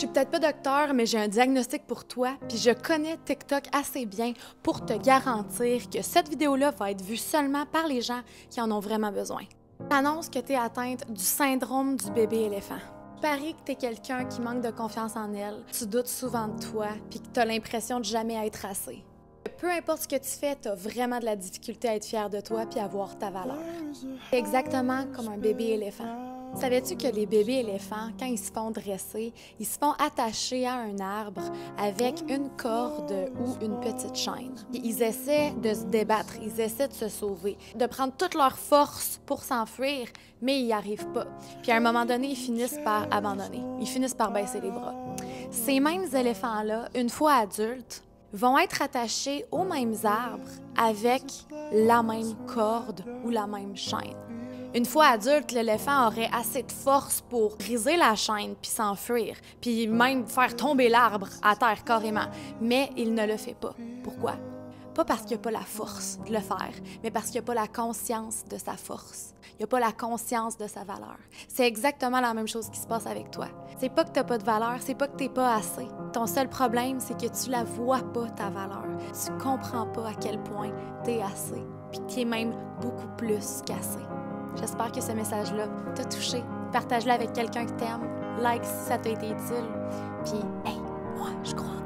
Je suis peut-être pas docteur, mais j'ai un diagnostic pour toi, puis je connais TikTok assez bien pour te garantir que cette vidéo-là va être vue seulement par les gens qui en ont vraiment besoin. T'annonces que tu es atteinte du syndrome du bébé éléphant. Je parie que tu es quelqu'un qui manque de confiance en elle, tu doutes souvent de toi, puis que tu as l'impression de jamais être assez. Peu importe ce que tu fais, tu as vraiment de la difficulté à être fier de toi puis à voir ta valeur. C'est exactement comme un bébé éléphant. Savais-tu que les bébés éléphants, quand ils se font dresser, ils se font attacher à un arbre avec une corde ou une petite chaîne? Puis ils essaient de se débattre, ils essaient de se sauver, de prendre toute leur force pour s'enfuir, mais ils n'y arrivent pas. Puis à un moment donné, ils finissent par abandonner, ils finissent par baisser les bras. Ces mêmes éléphants-là, une fois adultes, vont être attachés aux mêmes arbres avec la même corde ou la même chaîne. Une fois adulte, l'éléphant aurait assez de force pour briser la chaîne puis s'enfuir, puis même faire tomber l'arbre à terre carrément. Mais il ne le fait pas. Pourquoi? Pas parce qu'il n'a pas la force de le faire, mais parce qu'il n'a pas la conscience de sa force. Il n'a pas la conscience de sa valeur. C'est exactement la même chose qui se passe avec toi. C'est pas que tu n'as pas de valeur, c'est pas que tu n'es pas assez. Ton seul problème, c'est que tu la vois pas, ta valeur. Tu comprends pas à quel point tu es assez, puis que tu es même beaucoup plus qu'assez. J'espère que ce message-là t'a touché. Partage-le avec quelqu'un que t'aimes. Like si ça t'a été utile. Puis, hey, moi, je crois